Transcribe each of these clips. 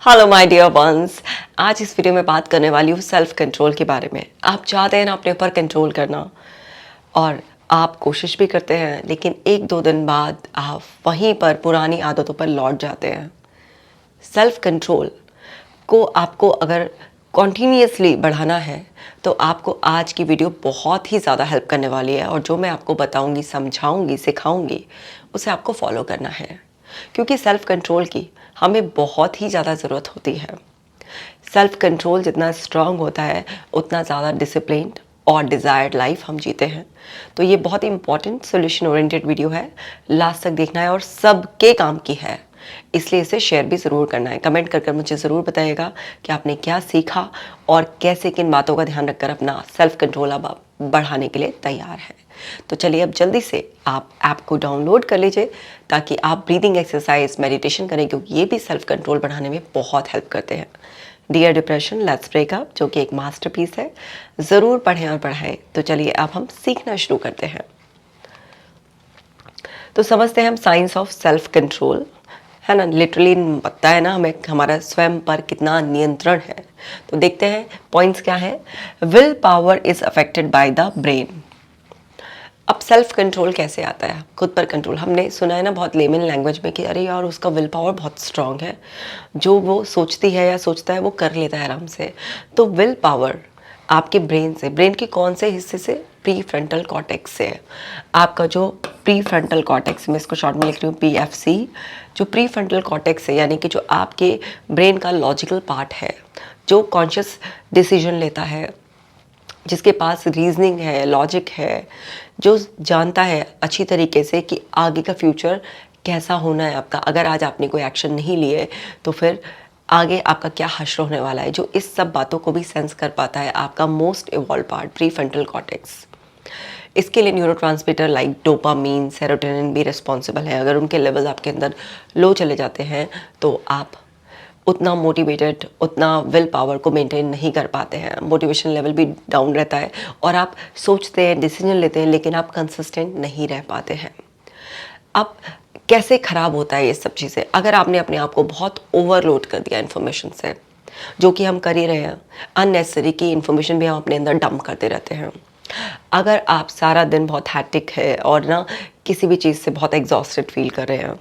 Hello my dear ones. आज इस video में बात करने वाली हूँ सेल्फ कंट्रोल के बारे में। आप चाहते हैं ना अपने ऊपर कंट्रोल करना, और आप कोशिश भी करते हैं, लेकिन एक दो दिन बाद आप वहीं पर पुरानी आदतों पर लौट जाते हैं। सेल्फ कंट्रोल को आपको अगर कॉन्टीन्यूसली बढ़ाना है तो आपको आज की वीडियो बहुत ही ज़्यादा हेल्प करने वाली है, और जो मैं आपको बताऊंगी, समझाऊंगी, सिखाऊंगी, उसे आपको फॉलो करना है, क्योंकि सेल्फ कंट्रोल की हमें बहुत ही ज़्यादा ज़रूरत होती है। सेल्फ कंट्रोल जितना स्ट्रांग होता है उतना ज़्यादा डिसिप्लिन्ड और डिज़ायर्ड लाइफ हम जीते हैं। तो ये बहुत ही इंपॉर्टेंट सोल्यूशन ओरिएंटेड वीडियो है, लास्ट तक देखना है और सबके काम की है, इसलिए इसे शेयर भी ज़रूर करना है। कमेंट कर मुझे ज़रूर बताइएगा कि आपने क्या सीखा और कैसे किन बातों का ध्यान रखकर अपना सेल्फ कंट्रोल अब आप बढ़ाने के लिए तैयार हैं। तो चलिए अब जल्दी से आप ऐप को डाउनलोड कर लीजिए ताकि आप ब्रीदिंग एक्सरसाइज, मेडिटेशन करें, क्योंकि ये भी सेल्फ कंट्रोल बढ़ाने में बहुत हेल्प करते हैं। Dear depression let's break up, जो कि एक मास्टरपीस है, ज़रूर पढ़ें और पढ़ाएं। तो चलिए अब हम सीखना शुरू करते हैं। तो समझते हैं हम साइंस ऑफ सेल्फ कंट्रोल, है ना। लिटरली पता है ना हमें हमारा स्वयं पर कितना नियंत्रण है। तो देखते हैं पॉइंट्स क्या है। Will power is affected by the brain. अब सेल्फ कंट्रोल कैसे आता है, खुद पर कंट्रोल। हमने सुना है ना बहुत लेमन लैंग्वेज में कि अरे यार उसका विल पावर बहुत स्ट्रांग है, जो वो सोचती है या सोचता है वो कर लेता है आराम से। तो विल पावर आपके ब्रेन से, ब्रेन के कौन से हिस्से से? प्री फ्रंटल कॉर्टेक्स से है। आपका जो प्री फ्रंटल कॉर्टेक्स, मैं इसको शॉर्ट में लिख रही हूँ PFC, जो प्री फ्रंटल कॉर्टेक्स है, यानी कि जो आपके ब्रेन का लॉजिकल पार्ट है, जो कॉन्शियस डिसीजन लेता है, जिसके पास रीजनिंग है, लॉजिक है, जो जानता है अच्छी तरीके से कि आगे का फ्यूचर कैसा होना है आपका। अगर आज आपने कोई एक्शन नहीं लिए तो फिर आगे आपका क्या हश्र होने वाला है, जो इस सब बातों को भी सेंस कर पाता है आपका most evolve part pre frontal cortex. इसके लिए न्यूरोट्रांसमीटर लाइक डोपामीन, सेरोटोनिन भी रिस्पॉन्सिबल है। अगर उनके लेवल आपके अंदर लो चले जाते हैं तो आप उतना मोटिवेटेड, उतना विल पावर को मेंटेन नहीं कर पाते हैं, मोटिवेशन लेवल भी डाउन रहता है, और आप सोचते हैं, डिसीजन लेते हैं, लेकिन आप कंसिस्टेंट नहीं रह पाते हैं। अब कैसे ख़राब होता है ये सब चीज़ें? अगर आपने अपने आप को बहुत ओवरलोड कर दिया इन्फॉर्मेशन से, जो कि हम कर ही रहे हैं, अननेसेसरी की इन्फॉर्मेशन भी हम अपने अंदर डंप करते रहते हैं। अगर आप सारा दिन बहुत हैट्रिक है और ना किसी भी चीज़ से बहुत एग्जॉस्टेड फील कर रहे हैं,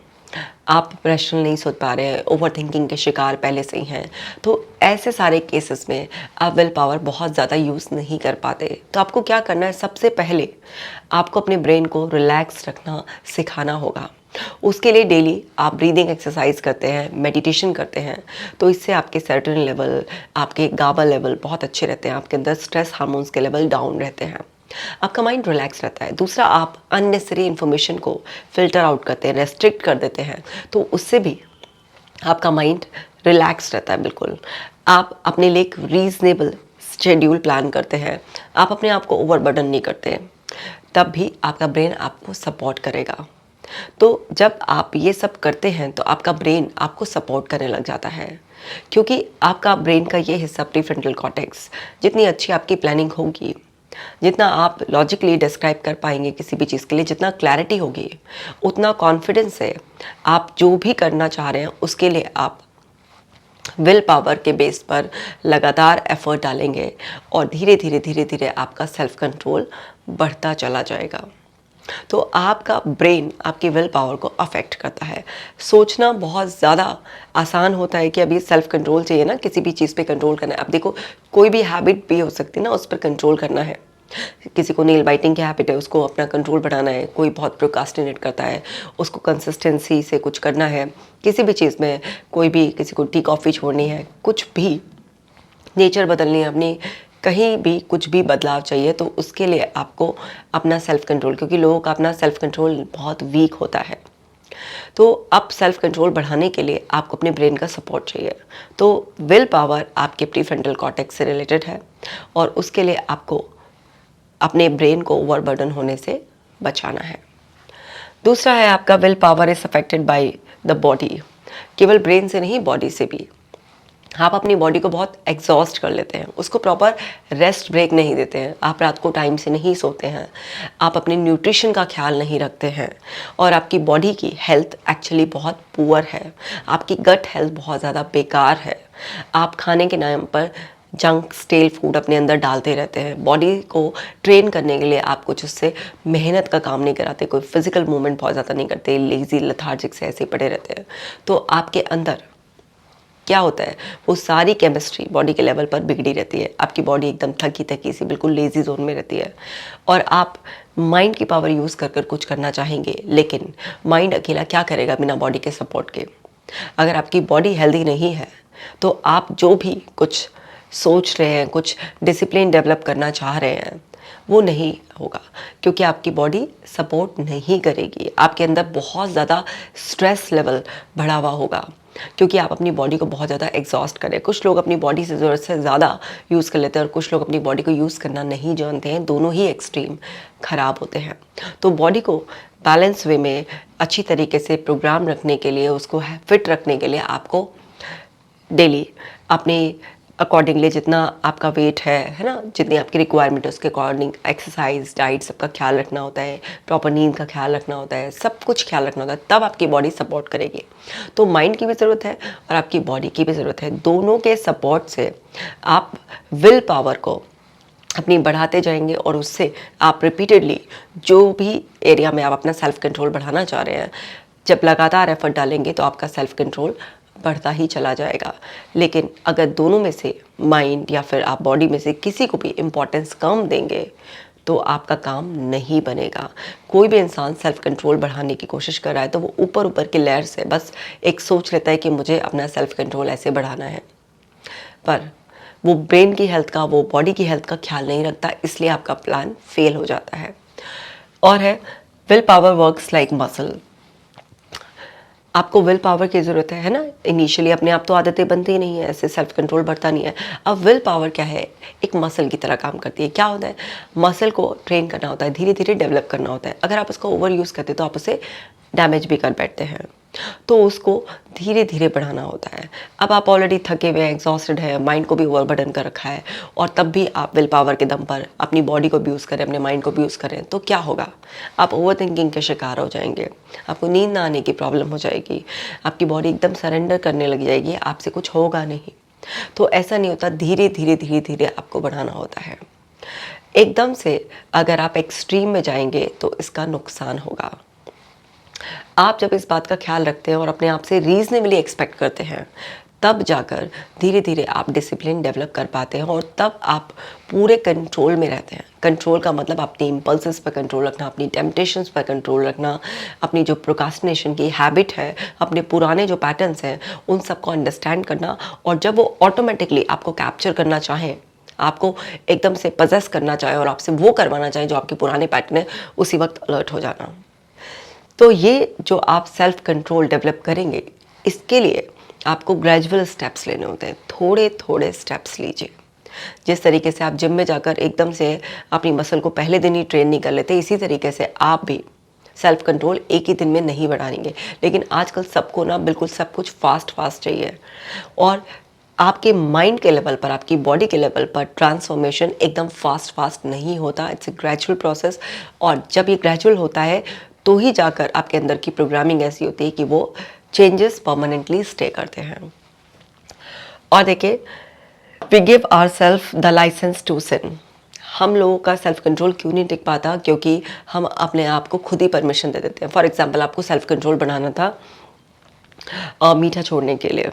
आप रैशनल नहीं सोच पा रहे हैं, ओवर थिंकिंग के शिकार पहले से ही हैं, तो ऐसे सारे केसेस में आप विल पावर बहुत ज़्यादा यूज़ नहीं कर पाते। तो आपको क्या करना है? सबसे पहले आपको अपने ब्रेन को रिलैक्स रखना सिखाना होगा। उसके लिए डेली आप ब्रीदिंग एक्सरसाइज करते हैं, मेडिटेशन करते हैं, तो इससे आपके सेरोटोनिन लेवल, आपके गाबा लेवल बहुत अच्छे रहते हैं, आपके अंदर स्ट्रेस हार्मोन्स के लेवल डाउन रहते हैं, आपका माइंड रिलैक्स रहता है। दूसरा, आप अननेसेसरी इन्फॉर्मेशन को फिल्टर आउट करते हैं, रेस्ट्रिक्ट कर देते हैं, तो उससे भी आपका माइंड रिलैक्स रहता है बिल्कुल। आप अपने लिए एक रीजनेबल शेड्यूल प्लान करते हैं, आप अपने आप को ओवरबर्डन नहीं करते, तब भी आपका ब्रेन आपको सपोर्ट करेगा। तो जब आप ये सब करते हैं तो आपका ब्रेन आपको सपोर्ट करने लग जाता है, क्योंकि आपका ब्रेन का ये हिस्सा प्री फ्रंटल कॉर्टेक्स, जितनी अच्छी आपकी प्लानिंग होगी, जितना आप लॉजिकली डिस्क्राइब कर पाएंगे किसी भी चीज़ के लिए, जितना क्लैरिटी होगी, उतना कॉन्फिडेंस है आप जो भी करना चाह रहे हैं उसके लिए आप विल पावर के बेस पर लगातार एफर्ट डालेंगे, और धीरे धीरे धीरे धीरे आपका सेल्फ कंट्रोल बढ़ता चला जाएगा। तो आपका ब्रेन आपकी विल पावर को अफेक्ट करता है। सोचना बहुत ज़्यादा आसान होता है कि अभी सेल्फ कंट्रोल चाहिए ना, किसी भी चीज़ पे कंट्रोल करना है। अब देखो, कोई भी हैबिट भी हो सकती है ना, उस पर कंट्रोल करना है। किसी को नेल बाइटिंग की हैबिट है, उसको अपना कंट्रोल बढ़ाना है। कोई बहुत प्रोकास्टिनेट करता है, उसको कंसिस्टेंसी से कुछ करना है। किसी भी चीज़ में, कोई भी, किसी को टी कॉफ़ी छोड़नी है, कुछ भी नेचर बदलनी है अपनी, कहीं भी कुछ भी बदलाव चाहिए, तो उसके लिए आपको अपना सेल्फ कंट्रोल, क्योंकि लोगों का अपना सेल्फ कंट्रोल बहुत वीक होता है, तो अब सेल्फ कंट्रोल बढ़ाने के लिए आपको अपने ब्रेन का सपोर्ट चाहिए। तो विल पावर आपके प्री फ्रंटल कॉर्टेक्स से रिलेटेड है, और उसके लिए आपको अपने ब्रेन को ओवरबर्डन होने से बचाना है। दूसरा है आपका will power is affected by the body. केवल ब्रेन से नहीं, बॉडी से भी। आप अपनी बॉडी को बहुत एग्जॉस्ट कर लेते हैं, उसको प्रॉपर रेस्ट ब्रेक नहीं देते हैं, आप रात को टाइम से नहीं सोते हैं, आप अपने न्यूट्रिशन का ख्याल नहीं रखते हैं और आपकी बॉडी की हेल्थ एक्चुअली बहुत पुअर है, आपकी गट हेल्थ बहुत ज़्यादा बेकार है। आप खाने के नाम पर जंक स्टेल फूड अपने अंदर डालते रहते हैं। बॉडी को ट्रेन करने के लिए आप कुछ उससे मेहनत का काम नहीं कराते, कोई फिजिकल मूवमेंट बहुत ज़्यादा नहीं करते, लेज़ी लथार्जिक से ऐसे पड़े रहते हैं। तो आपके अंदर क्या होता है, वो सारी केमिस्ट्री बॉडी के लेवल पर बिगड़ी रहती है, आपकी बॉडी एकदम थकी थकी सी बिल्कुल लेजी जोन में रहती है और आप माइंड की पावर यूज़ कर कर कुछ करना चाहेंगे, लेकिन माइंड अकेला क्या करेगा बिना बॉडी के सपोर्ट के। अगर आपकी बॉडी हेल्दी नहीं है तो आप जो भी कुछ सोच रहे हैं, कुछ डिसिप्लिन डेवलप करना चाह रहे हैं, वो नहीं होगा, क्योंकि आपकी बॉडी सपोर्ट नहीं करेगी। आपके अंदर बहुत ज़्यादा स्ट्रेस लेवल बढ़ा हुआ होगा, क्योंकि आप अपनी बॉडी को बहुत ज़्यादा एग्जॉस्ट करें। कुछ लोग अपनी बॉडी से ज़रूरत से ज़्यादा यूज़ कर लेते हैं और कुछ लोग अपनी बॉडी को यूज़ करना नहीं जानते हैं, दोनों ही एक्सट्रीम ख़राब होते हैं। तो बॉडी को बैलेंस वे में अच्छी तरीके से प्रोग्राम रखने के लिए, उसको फिट रखने के लिए आपको डेली अपने अकॉर्डिंगली जितना आपका वेट है ना, जितनी आपकी रिक्वायरमेंट है उसके अकॉर्डिंग एक्सरसाइज, डाइट सबका ख्याल रखना होता है, प्रॉपर नींद का ख्याल रखना होता है, सब कुछ ख्याल रखना होता है, तब आपकी बॉडी सपोर्ट करेगी। तो माइंड की भी ज़रूरत है और आपकी बॉडी की भी ज़रूरत है। दोनों के सपोर्ट से आप विल पावर को अपनी बढ़ाते जाएंगे और उससे आप रिपीटेडली जो भी एरिया में आप अपना सेल्फ कंट्रोल बढ़ाना चाह रहे हैं, जब लगातार एफर्ट डालेंगे तो आपका सेल्फ कंट्रोल बढ़ता ही चला जाएगा। लेकिन अगर दोनों में से माइंड या फिर आप बॉडी में से किसी को भी इम्पोर्टेंस कम देंगे तो आपका काम नहीं बनेगा। कोई भी इंसान सेल्फ कंट्रोल बढ़ाने की कोशिश कर रहा है तो वो ऊपर ऊपर की लेयर से बस एक सोच लेता है कि मुझे अपना सेल्फ कंट्रोल ऐसे बढ़ाना है, पर वो ब्रेन की हेल्थ का, वो बॉडी की हेल्थ का ख्याल नहीं रखता, इसलिए आपका प्लान फेल हो जाता है। और है will power works like muscle. आपको विल पावर की ज़रूरत है ना, इनिशियली अपने आप तो आदतें बनती ही नहीं है, ऐसे सेल्फ कंट्रोल बढ़ता नहीं है। अब विल पावर क्या है, एक मसल की तरह काम करती है। क्या होता है, मसल को ट्रेन करना होता है, धीरे धीरे डेवलप करना होता है। अगर आप उसको ओवर यूज़ करते हैं तो आप उसे डैमेज भी कर बैठते हैं, तो उसको धीरे धीरे बढ़ाना होता है। अब आप ऑलरेडी थके हुए हैं, एग्जॉस्टेड है, माइंड को भी ओवरबर्डन कर रखा है और तब भी आप विल पावर के दम पर अपनी बॉडी को भी यूज़ करें, अपने माइंड को भी यूज़ करें, तो क्या होगा, आप ओवर थिंकिंग के शिकार हो जाएंगे, आपको नींद ना आने की प्रॉब्लम हो जाएगी, आपकी बॉडी एकदम सरेंडर करने लग जाएगी, आपसे कुछ होगा नहीं। तो ऐसा नहीं होता, धीरे धीरे धीरे धीरे आपको बढ़ाना होता है। एकदम से अगर आप एक्सट्रीम में जाएंगे तो इसका नुकसान होगा। आप जब इस बात का ख्याल रखते हैं और अपने आप से रीजनेबली एक्सपेक्ट करते हैं, तब जाकर धीरे धीरे आप डिसिप्लिन डेवलप कर पाते हैं और तब आप पूरे कंट्रोल में रहते हैं। कंट्रोल का मतलब अपनी इम्पल्सेस पर कंट्रोल रखना, अपनी टेम्पटेशंस पर कंट्रोल रखना, अपनी जो प्रोक्रास्टिनेशन की हैबिट है, अपने पुराने जो पैटर्न्स हैं, उन सबको अंडरस्टैंड करना, और जब वो ऑटोमेटिकली आपको कैप्चर करना चाहें, आपको एकदम से पजेस करना चाहे और आपसे वो करवाना चाहे जो आपके पुराने पैटर्न है, उसी वक्त अलर्ट हो जाना। तो ये जो आप सेल्फ कंट्रोल डेवलप करेंगे, इसके लिए आपको ग्रेजुअल स्टेप्स लेने होते हैं, थोड़े थोड़े स्टेप्स लीजिए। जिस तरीके से आप जिम में जाकर एकदम से अपनी मसल को पहले दिन ही ट्रेन नहीं कर लेते, इसी तरीके से आप भी सेल्फ कंट्रोल एक ही दिन में नहीं बढ़ाएंगे। लेकिन आजकल सबको ना बिल्कुल सब कुछ फास्ट फास्ट चाहिए, और आपके माइंड के लेवल पर, आपकी बॉडी के लेवल पर ट्रांसफॉर्मेशन एकदम फास्ट फास्ट नहीं होता, इट्स ए ग्रेजुअल प्रोसेस। और जब ये ग्रेजुअल होता है तो ही जाकर आपके अंदर की प्रोग्रामिंग ऐसी होती है कि वो चेंजेस परमानेंटली स्टे करते हैं। और देखिए, we give our self the licence to sin. हम लोगों का सेल्फ कंट्रोल क्यों नहीं टिक पाता, क्योंकि हम अपने आप को खुद ही परमिशन दे देते हैं। फॉर एग्जाम्पल, आपको सेल्फ कंट्रोल बढ़ाना था मीठा छोड़ने के लिए,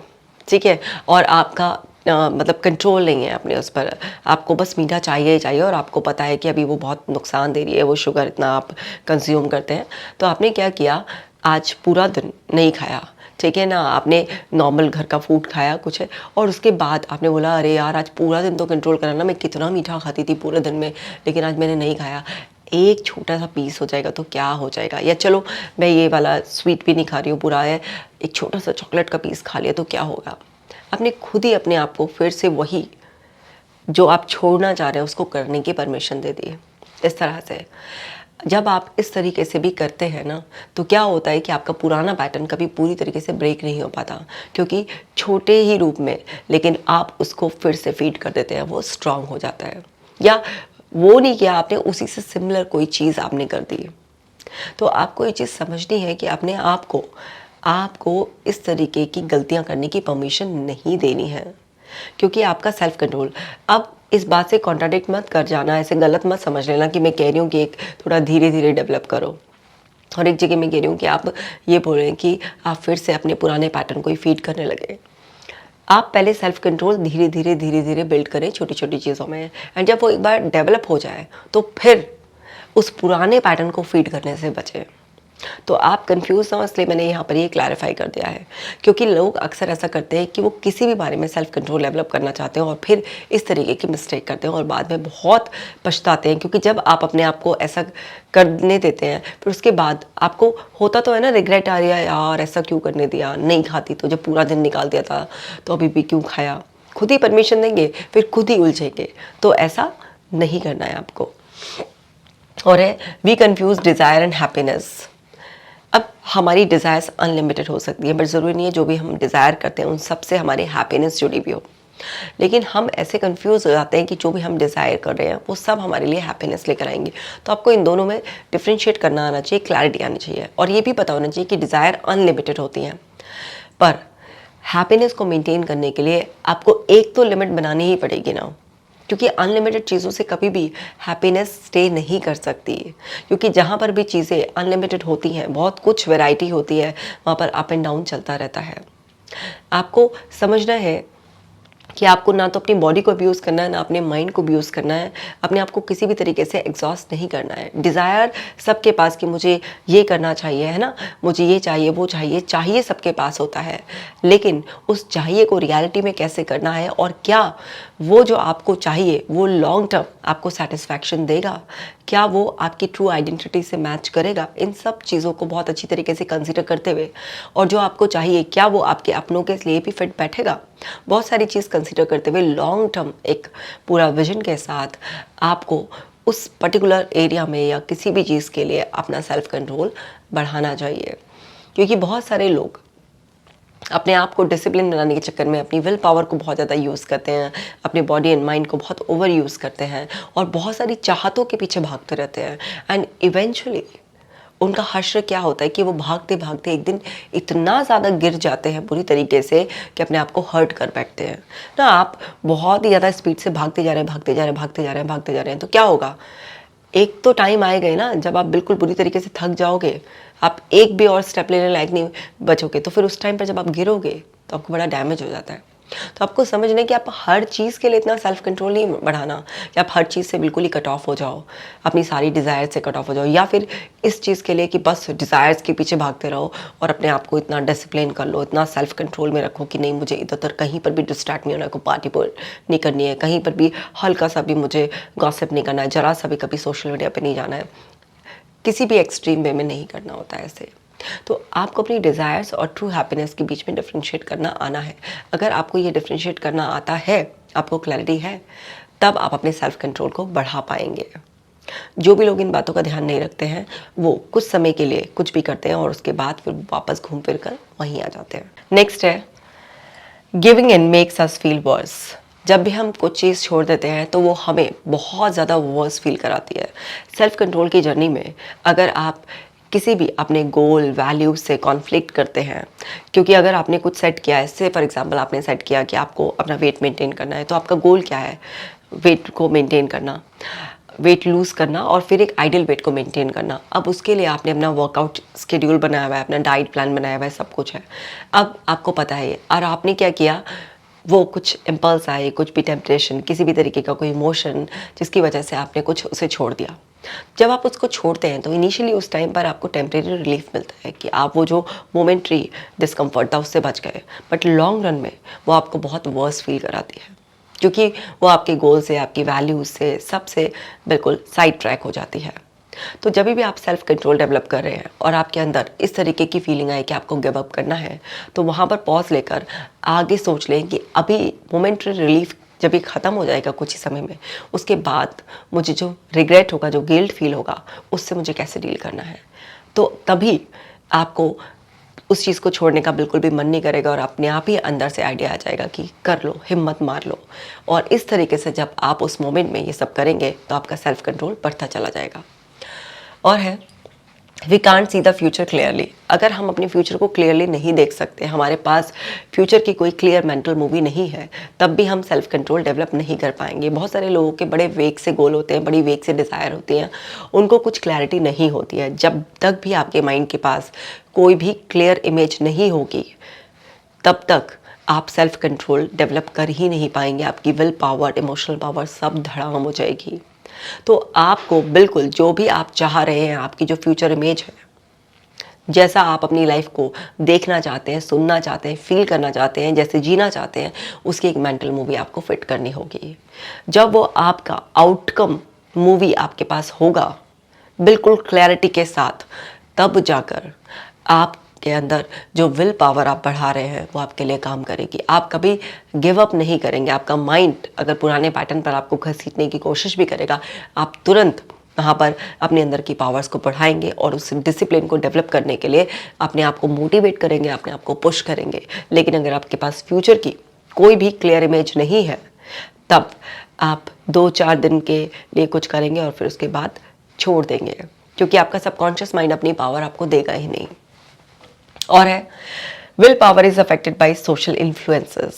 ठीक है, और आपका मतलब कंट्रोल नहीं है अपने उस पर, आपको बस मीठा चाहिए ही चाहिए और आपको पता है कि अभी वो बहुत नुकसान दे रही है, वो शुगर इतना आप कंज्यूम करते हैं। तो आपने क्या किया, आज पूरा दिन नहीं खाया, ठीक है ना, आपने नॉर्मल घर का फूड खाया कुछ है, और उसके बाद आपने बोला अरे यार आज पूरा दिन तो कंट्रोल करा ना, मैं कितना मीठा खाती थी पूरे दिन में, लेकिन आज मैंने नहीं खाया, एक छोटा सा पीस हो जाएगा तो क्या हो जाएगा, या चलो मैं ये वाला स्वीट भी नहीं खा रही हूँ, बुरा है, एक छोटा सा चॉकलेट का पीस खा लिया तो क्या होगा। आपने खुद ही अपने आप को फिर से वही जो आप छोड़ना चाह रहे हैं उसको करने की परमिशन दे दी। इस तरह से जब आप इस तरीके से भी करते हैं ना, तो क्या होता है कि आपका पुराना पैटर्न कभी पूरी तरीके से ब्रेक नहीं हो पाता, क्योंकि छोटे ही रूप में लेकिन आप उसको फिर से फीड कर देते हैं, वो स्ट्रांग हो जाता है। या वो नहीं किया आपने, उसी से सिमिलर कोई चीज़ आपने कर दी। तो आपको ये चीज़ समझनी है कि अपने आपको इस तरीके की गलतियां करने की परमिशन नहीं देनी है, क्योंकि आपका सेल्फ कंट्रोल, अब इस बात से कॉन्ट्राडिक्ट मत कर जाना, ऐसे गलत मत समझ लेना कि मैं कह रही हूँ कि एक थोड़ा धीरे धीरे डेवलप करो, और एक जगह मैं कह रही हूँ कि आप ये बोल रहे हैं कि आप फिर से अपने पुराने पैटर्न को ही फीड करने लगे। आप पहले सेल्फ कंट्रोल धीरे धीरे बिल्ड करें छोटी छोटी चीज़ों में, एंड जब वो एक बार डेवलप हो जाए तो फिर उस पुराने पैटर्न को फीड करने से बचें। तो आप कंफ्यूज ना हो, इसलिए मैंने यहाँ पर ये क्लैरिफाई कर दिया है, क्योंकि लोग अक्सर ऐसा करते हैं कि वो किसी भी बारे में सेल्फ कंट्रोल डेवलप करना चाहते हैं और फिर इस तरीके की मिस्टेक करते हैं और बाद में बहुत पछताते हैं, क्योंकि जब आप अपने आप को ऐसा करने देते हैं फिर उसके बाद आपको होता तो है ना, रिग्रेट आ रहा है, यार ऐसा क्यों करने दिया, नहीं खाती तो जब पूरा दिन निकाल दिया था तो अभी भी क्यों खाया। खुद ही परमिशन देंगे फिर खुद ही उलझेंगे, तो ऐसा नहीं करना है आपको। और है we confuse desire and happiness. अब हमारी डिज़ायर्स अनलिमिटेड हो सकती है, बट ज़रूरी नहीं है जो भी हम डिज़ायर करते हैं उन सब से हमारी हैप्पीनेस जुड़ी भी हो, लेकिन हम ऐसे कंफ्यूज हो जाते हैं कि जो भी हम डिज़ायर कर रहे हैं वो सब हमारे लिए हैप्पीनेस लेकर आएंगे। तो आपको इन दोनों में डिफ्रेंशिएट करना आना चाहिए, क्लैरिटी आनी चाहिए, और ये भी पता होना चाहिए कि डिज़ायर अनलिमिटेड होती हैं, पर हैप्पीनेस को मेंटेन करने के लिए आपको एक तो लिमिट बनानी ही पड़ेगी ना, क्योंकि अनलिमिटेड चीज़ों से कभी भी हैप्पीनेस स्टे नहीं कर सकती, क्योंकि जहाँ पर भी चीज़ें अनलिमिटेड होती हैं, बहुत कुछ वैरायटी होती है, वहाँ पर अप एंड डाउन चलता रहता है। आपको समझना है कि आपको ना तो अपनी बॉडी को अब्यूज़ करना है, ना अपने माइंड को अब्यूज़ करना है, अपने आप को किसी भी तरीके से एग्जॉस्ट नहीं करना है। डिज़ायर सबके पास कि मुझे ये करना चाहिए, है ना, मुझे ये चाहिए वो चाहिए सबके पास होता है, लेकिन उस चाहिए को रियलिटी में कैसे करना है, और क्या वो जो आपको चाहिए वो लॉन्ग टर्म आपको सेटिस्फैक्शन देगा, क्या वो आपकी ट्रू आइडेंटिटी से मैच करेगा, इन सब चीज़ों को बहुत अच्छी तरीके से कंसिडर करते हुए, और जो आपको चाहिए क्या वो आपके अपनों के लिए भी फिट बैठेगा, बहुत सारी चीज़ कंसिडर करते हुए लॉन्ग टर्म एक पूरा विजन के साथ आपको उस पर्टिकुलर एरिया में या किसी भी चीज़ के लिए अपना सेल्फ कंट्रोल बढ़ाना चाहिए। क्योंकि बहुत सारे लोग अपने आप को डिसिप्लिन बनाने के चक्कर में अपनी विल पावर को बहुत ज़्यादा यूज़ करते हैं, अपने बॉडी एंड माइंड को बहुत ओवर यूज़ करते हैं और बहुत सारी चाहतों के पीछे भागते रहते हैं, एंड इवेंचुअली उनका हश्र क्या होता है कि वो भागते भागते एक दिन इतना ज़्यादा गिर जाते हैं बुरी तरीके से कि अपने आप को हर्ट कर बैठते हैं ना। आप बहुत ही ज़्यादा स्पीड से भागते जा रहे हैं तो क्या होगा, एक तो टाइम आएगा ही ना जब आप बिल्कुल बुरी तरीके से थक जाओगे, आप एक भी और स्टेप लेने लायक नहीं बचोगे, तो फिर उस टाइम पर जब आप गिरोगे तो आपको बड़ा डैमेज हो जाता है। तो आपको समझना है कि आप हर चीज़ के लिए इतना सेल्फ कंट्रोल नहीं बढ़ाना कि आप हर चीज़ से बिल्कुल ही कट ऑफ हो जाओ, अपनी सारी डिज़ायर से कट ऑफ हो जाओ, या फिर इस चीज़ के लिए कि बस डिज़ायर्स के पीछे भागते रहो और अपने आप को इतना डिसिप्लिन कर लो, इतना सेल्फ कंट्रोल में रखो कि नहीं मुझे इधर उधर कहीं पर भी डिस्ट्रैक्ट नहीं होना है, को पार्टी पर नहीं करनी है, कहीं पर भी हल्का सा भी मुझे गॉसिप नहीं करना है, जरा सा भी कभी सोशल मीडिया पर नहीं जाना है, किसी भी एक्सट्रीम वे में नहीं करना होता है ऐसे। तो आपको अपनी डिज़ायर्स और ट्रू हैप्पीनेस के बीच में डिफ्रेंशिएट करना आना है। अगर आपको ये डिफ्रेंशिएट करना आता है, आपको क्लैरिटी है, तब आप अपने सेल्फ कंट्रोल को बढ़ा पाएंगे। जो भी लोग इन बातों का ध्यान नहीं रखते हैं वो कुछ समय के लिए कुछ भी करते हैं और उसके बाद फिर वापस घूम फिर कर वहीं आ जाते हैं। नेक्स्ट है giving in makes us feel worse. जब भी हम कुछ चीज़ छोड़ देते हैं तो वो हमें बहुत ज़्यादा वर्स फील कराती है। सेल्फ कंट्रोल की जर्नी में अगर आप किसी भी अपने गोल वैल्यू से कॉन्फ्लिक्ट करते हैं, क्योंकि अगर आपने कुछ सेट किया है, से फॉर एग्जांपल आपने सेट किया कि आपको अपना वेट मेंटेन करना है, तो आपका गोल क्या है, वेट को मेंटेन करना, वेट लूज़ करना और फिर एक आइडियल वेट को मेंटेन करना। अब उसके लिए आपने अपना वर्कआउट शेड्यूल बनाया हुआ है, अपना डाइट प्लान बनाया हुआ है, सब कुछ है, अब आपको पता है। और आपने क्या किया, वो कुछ इम्पल्स आए, कुछ भी टेम्पटेशन, किसी भी तरीके का कोई इमोशन जिसकी वजह से आपने कुछ उसे छोड़ दिया। जब आप उसको छोड़ते हैं तो इनिशियली उस टाइम पर आपको टेम्परेरी रिलीफ मिलता है कि आप वो जो मोमेंट्री डिस्कम्फर्ट था उससे बच गए, बट लॉन्ग रन में वो आपको बहुत वर्स फील कराती है, क्योंकि वो आपके गोल से, आपकी वैल्यूज से, सबसे बिल्कुल साइड ट्रैक हो जाती है। तो जब भी आप सेल्फ कंट्रोल डेवलप कर रहे हैं और आपके अंदर इस तरीके की फीलिंग आए कि आपको गिव अप करना है, तो वहाँ पर पॉज लेकर आगे सोच लें कि अभी मोमेंट्री रिलीफ जब ये ख़त्म हो जाएगा कुछ ही समय में, उसके बाद मुझे जो रिग्रेट होगा, जो गिल्ट फील होगा, उससे मुझे कैसे डील करना है। तो तभी आपको उस चीज़ को छोड़ने का बिल्कुल भी मन नहीं करेगा और अपने आप ही अंदर से आइडिया आ जाएगा कि कर लो, हिम्मत मार लो। और इस तरीके से जब आप उस मोमेंट में ये सब करेंगे तो आपका सेल्फ कंट्रोल बढ़ता चला जाएगा। और है, we can't see the future clearly. अगर हम अपने फ्यूचर को क्लियरली नहीं देख सकते, हमारे पास फ्यूचर की कोई क्लियर मेंटल मूवी नहीं है, तब भी हम सेल्फ कंट्रोल डेवलप नहीं कर पाएंगे। बहुत सारे लोगों के बड़े वेग से गोल होते हैं, बड़ी वेग से डिज़ायर होती हैं, उनको कुछ क्लैरिटी नहीं होती है। जब तक भी आपके माइंड के पास कोई भी क्लियर इमेज नहीं होगी, तब तक आप सेल्फ कंट्रोल डेवलप कर ही नहीं पाएंगे। आपकी विल पावर, इमोशनल पावर सब धड़ाम हो जाएगी। तो आपको बिल्कुल जो भी आप चाह रहे हैं, आपकी जो फ्यूचर इमेज है, जैसा आप अपनी लाइफ को देखना चाहते हैं, सुनना चाहते हैं, फील करना चाहते हैं, जैसे जीना चाहते हैं, उसकी एक मेंटल मूवी आपको फिट करनी होगी। जब वो आपका आउटकम मूवी आपके पास होगा बिल्कुल क्लैरिटी के साथ, तब जाकर आपके अंदर जो विल पावर आप बढ़ा रहे हैं वो आपके लिए काम करेगी। आप कभी गिव अप नहीं करेंगे। आपका माइंड अगर पुराने पैटर्न पर आपको घसीटने की कोशिश भी करेगा, आप तुरंत वहाँ पर अपने अंदर की पावर्स को बढ़ाएंगे और उस डिसिप्लिन को डेवलप करने के लिए अपने आप को मोटिवेट करेंगे, अपने आप को पुश करेंगे। लेकिन अगर आपके पास फ्यूचर की कोई भी क्लियर इमेज नहीं है, तब आप 2-4 दिन के लिए कुछ करेंगे और फिर उसके बाद छोड़ देंगे, क्योंकि आपका सबकॉन्शियस माइंड अपनी पावर आपको देगा ही नहीं। और है, will power is affected by social influences.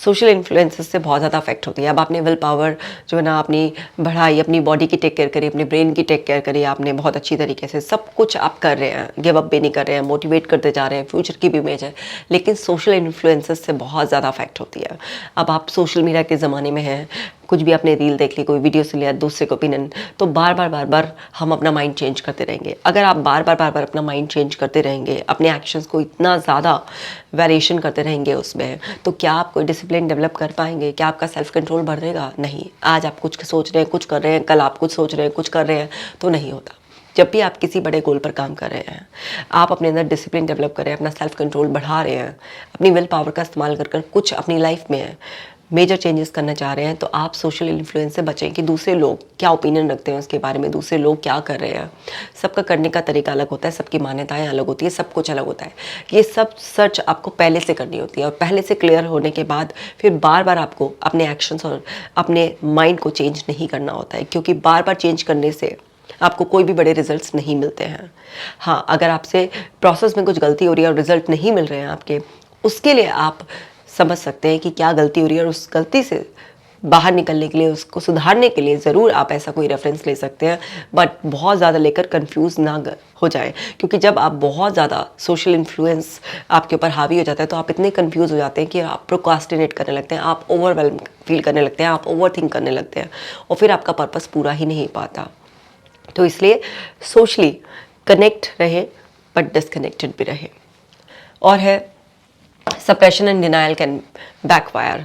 Social influences से बहुत ज़्यादा अफेक्ट होती है। अब आपने विल पावर जो है ना अपनी बढ़ाई, अपनी बॉडी की टेक केयर करी, अपने ब्रेन की टेक केयर करी, आपने बहुत अच्छी तरीके से सब कुछ आप कर रहे हैं, गिव अप भी नहीं कर रहे हैं, मोटिवेट करते जा रहे हैं, फ्यूचर की भी इमेज है, लेकिन सोशल इन्फ्लुएंसेस से बहुत ज़्यादा अफेक्ट होती है। अब आप सोशल मीडिया के ज़माने में हैं, कुछ भी आपने रील देख ली, कोई वीडियो सुन लिया, दूसरे को ओपिनियन, तो बार बार हम अपना माइंड चेंज करते रहेंगे। अगर आप बार बार अपना माइंड चेंज करते रहेंगे, अपने एक्शंस को इतना ज़्यादा वेरिएशन करते रहेंगे उसमें, तो क्या आप कोई डिसिप्लिन डेवलप कर पाएंगे? क्या आपका सेल्फ कंट्रोल बढ़ेगा? नहीं। आज आप कुछ सोच रहे हैं, कुछ कर रहे हैं, कल आप कुछ सोच रहे हैं, कुछ कर रहे हैं, तो नहीं होता। जब भी आप किसी बड़े गोल पर काम कर रहे हैं, आप अपने अंदर डिसिप्लिन डेवलप कर रहे हैं, अपना सेल्फ कंट्रोल बढ़ा रहे हैं, अपनी विल पावर का इस्तेमाल कर कुछ अपनी लाइफ में मेजर चेंजेस करना चाह रहे हैं, तो आप सोशल इन्फ्लुएंस से बचें कि दूसरे लोग क्या ओपिनियन रखते हैं उसके बारे में, दूसरे लोग क्या कर रहे हैं। सबका करने का तरीका अलग होता है, सबकी मान्यताएं अलग होती है, सब कुछ अलग होता है। ये सब सर्च आपको पहले से करनी होती है और पहले से क्लियर होने के बाद फिर बार बार आपको अपने एक्शंस और अपने माइंड को चेंज नहीं करना होता है, क्योंकि बार बार चेंज करने से आपको कोई भी बड़े रिजल्ट्स नहीं मिलते हैं। हाँ, अगर आपसे प्रोसेस में कुछ गलती हो रही है और रिजल्ट नहीं मिल रहे हैं आपके, उसके लिए आप समझ सकते हैं कि क्या गलती हो रही है और उस गलती से बाहर निकलने के लिए, उसको सुधारने के लिए ज़रूर आप ऐसा कोई रेफरेंस ले सकते हैं। बट बहुत ज़्यादा लेकर कंफ्यूज ना हो जाए, क्योंकि जब आप बहुत ज़्यादा सोशल इन्फ्लुएंस आपके ऊपर हावी हो जाता है तो आप इतने कंफ्यूज हो जाते हैं कि आप प्रोक्रास्टिनेट करने लगते हैं, आप ओवरवेल्म फील करने लगते हैं, आप ओवर थिंक करने लगते हैं और फिर आपका पर्पस पूरा ही नहीं पाता। तो इसलिए सोशली कनेक्ट रहे बट डिस्कनेक्टेड भी रहे। और है, suppression and denial can backfire.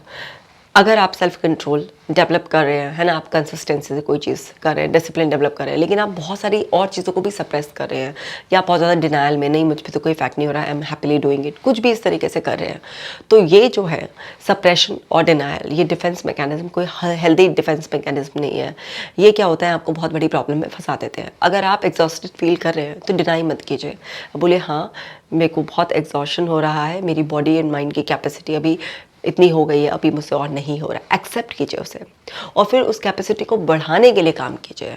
अगर आप सेल्फ कंट्रोल डेवलप कर रहे हैं, है ना, आप कंसिस्टेंसी से कोई चीज़ कर रहे हैं, डिसिप्लिन डेवलप कर रहे हैं, लेकिन आप बहुत सारी और चीज़ों को भी सप्रेस कर रहे हैं, या बहुत ज़्यादा डिनायल में, नहीं मुझ पे तो कोई इफेक्ट नहीं हो रहा है, I am happily doing it, कुछ भी इस तरीके से कर रहे हैं, तो ये जो है सप्रेशन और डिनायल, ये डिफेंस मैकेनिज्म कोई हेल्दी डिफेंस मैकेनिज्म नहीं है। ये क्या होता है, आपको बहुत बड़ी प्रॉब्लम में फंसा देते हैं। अगर आप एग्जॉस्टेड फील कर रहे हैं तो डिनाई मत कीजिए, बोले हाँ मेरे को बहुत एग्जॉशन हो रहा है, मेरी बॉडी एंड माइंड की कैपेसिटी अभी इतनी हो गई है, अभी मुझसे और नहीं हो रहा है। एक्सेप्ट कीजिए उसे और फिर उस कैपेसिटी को बढ़ाने के लिए काम कीजिए।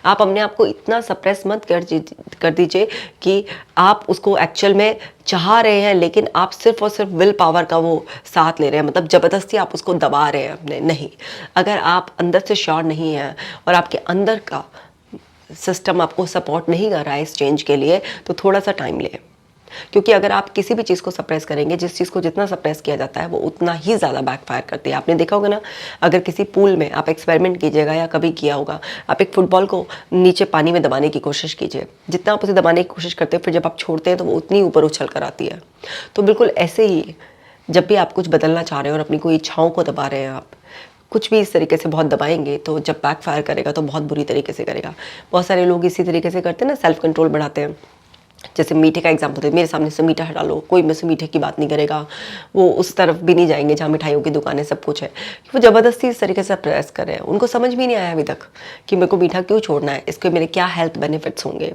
आप अपने आप को इतना सप्रेस मत कर दीजिए कि आप उसको एक्चुअल में चाह रहे हैं, लेकिन आप सिर्फ और सिर्फ विल पावर का वो साथ ले रहे हैं, मतलब ज़बरदस्ती आप उसको दबा रहे हैं अपने। नहीं, अगर आप अंदर से श्योर नहीं हैं और आपके अंदर का सिस्टम आपको सपोर्ट नहीं कर रहा है इस चेंज के लिए, तो थोड़ा सा टाइम लें। क्योंकि अगर आप किसी भी चीज़ को सप्रेस करेंगे, जिस चीज़ को जितना सप्रेस किया जाता है वो उतना ही ज़्यादा बैकफायर करती है। आपने देखा होगा ना, अगर किसी पूल में आप एक्सपेरिमेंट कीजिएगा या कभी किया होगा, आप एक फुटबॉल को नीचे पानी में दबाने की कोशिश कीजिए, जितना आप उसे दबाने की कोशिश करते हैं फिर जब आप छोड़ते हैं तो वो उतनी ऊपर उछल कर आती है। तो बिल्कुल ऐसे ही जब भी आप कुछ बदलना चाह रहे हैं और अपनी कोई इच्छाओं को दबा रहे हैं, आप कुछ भी इस तरीके से बहुत दबाएंगे तो जब बैकफायर करेगा तो बहुत बुरी तरीके से करेगा। बहुत सारे लोग इसी तरीके से करते हैं ना, सेल्फ कंट्रोल बढ़ाते हैं, जैसे मीठे का एग्जाम्पल दे, मेरे सामने से मीठा हटा लो, कोई मुझसे मीठे की बात नहीं करेगा, वो उस तरफ भी नहीं जाएंगे जहाँ मिठाइयों की दुकानें सब कुछ है। वो ज़बरदस्ती इस तरीके से प्रेस कर रहे हैं, उनको समझ भी नहीं आया अभी तक कि मेरे को मीठा क्यों छोड़ना है, इसके मेरे क्या हेल्थ बेनिफिट्स होंगे,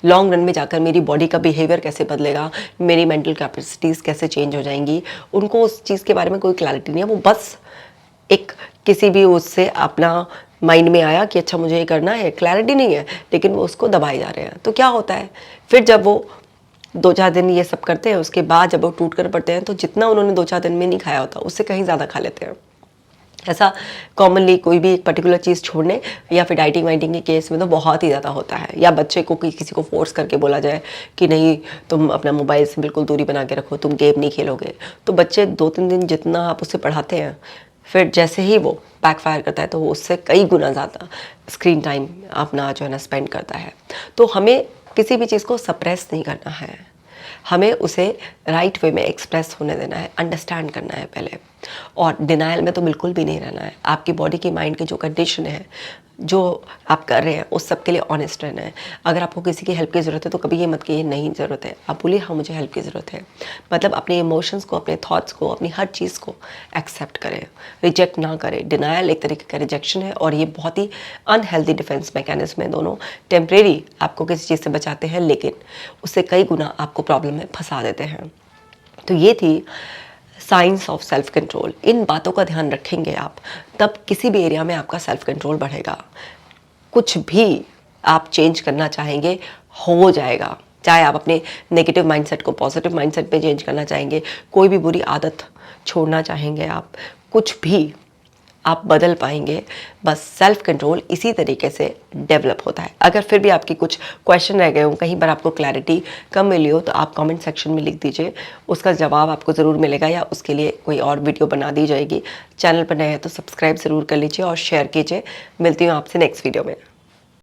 लॉन्ग रन में जाकर मेरी बॉडी का बिहेवियर कैसे बदलेगा, मेरी मेंटल कैपेसिटीज़ कैसे चेंज हो जाएंगी। उनको उस चीज़ के बारे में कोई क्लैरिटी नहीं है। वो बस एक किसी भी उससे अपना माइंड में आया कि अच्छा मुझे ये करना है, क्लैरिटी नहीं है, लेकिन वो उसको दबाए जा रहे हैं। तो क्या होता है फिर जब वो 2-4 दिन ये सब करते हैं, उसके बाद जब वो टूट कर पड़ते हैं तो जितना उन्होंने 2-4 दिन में नहीं खाया होता उससे कहीं ज़्यादा खा लेते हैं। ऐसा कॉमनली कोई भी एक पर्टिकुलर चीज़ छोड़ने या फिर डाइटिंग वाइटिंग के केस में तो बहुत ही ज़्यादा होता है। या बच्चे को किसी को फोर्स करके बोला जाए कि नहीं तुम अपना मोबाइल से बिल्कुल दूरी बना के रखो, तुम गेम नहीं खेलोगे, तो बच्चे 2-3 दिन जितना आप उससे पढ़ाते हैं, फिर जैसे ही वो बैकफायर करता है तो वो उससे कई गुना ज़्यादा स्क्रीन टाइम अपना जो है ना स्पेंड करता है। तो हमें किसी भी चीज़ को सप्रेस नहीं करना है, हमें उसे राइट वे में एक्सप्रेस होने देना है, अंडरस्टैंड करना है पहले। और डिनायल में तो बिल्कुल भी नहीं रहना है। आपकी बॉडी की माइंड की जो कंडीशन है, जो आप कर रहे हैं उस सब के लिए ऑनेस्ट रहना है। अगर आपको किसी की हेल्प की ज़रूरत है तो कभी ये मत कहिए नहीं ज़रूरत है, आप बोलिए हाँ मुझे हेल्प की ज़रूरत है। मतलब अपने इमोशंस को, अपने थॉट्स को, अपनी हर चीज़ को एक्सेप्ट करें, रिजेक्ट ना करें। डिनायल एक तरीके का रिजेक्शन है और ये बहुत ही अनहेल्दी डिफेंस मैकेनिज्म है। दोनों टेम्परेरी आपको किसी चीज़ से बचाते हैं, लेकिन उससे कई गुना आपको प्रॉब्लम में फंसा देते हैं। तो ये थी साइंस ऑफ सेल्फ कंट्रोल। इन बातों का ध्यान रखेंगे आप, तब किसी भी एरिया में आपका सेल्फ कंट्रोल बढ़ेगा। कुछ भी आप चेंज करना चाहेंगे हो जाएगा। चाहे आप अपने नेगेटिव माइंडसेट को पॉजिटिव माइंडसेट में चेंज करना चाहेंगे, कोई भी बुरी आदत छोड़ना चाहेंगे आप, कुछ भी आप बदल पाएंगे। बस सेल्फ कंट्रोल इसी तरीके से डेवलप होता है। अगर फिर भी आपकी कुछ क्वेश्चन रह गए हो, कहीं पर आपको क्लैरिटी कम मिली हो, तो आप कमेंट सेक्शन में लिख दीजिए, उसका जवाब आपको ज़रूर मिलेगा या उसके लिए कोई और वीडियो बना दी जाएगी। चैनल पर नए हैं तो सब्सक्राइब ज़रूर कर लीजिए और शेयर कीजिए। मिलती हूँ आपसे नेक्स्ट वीडियो में।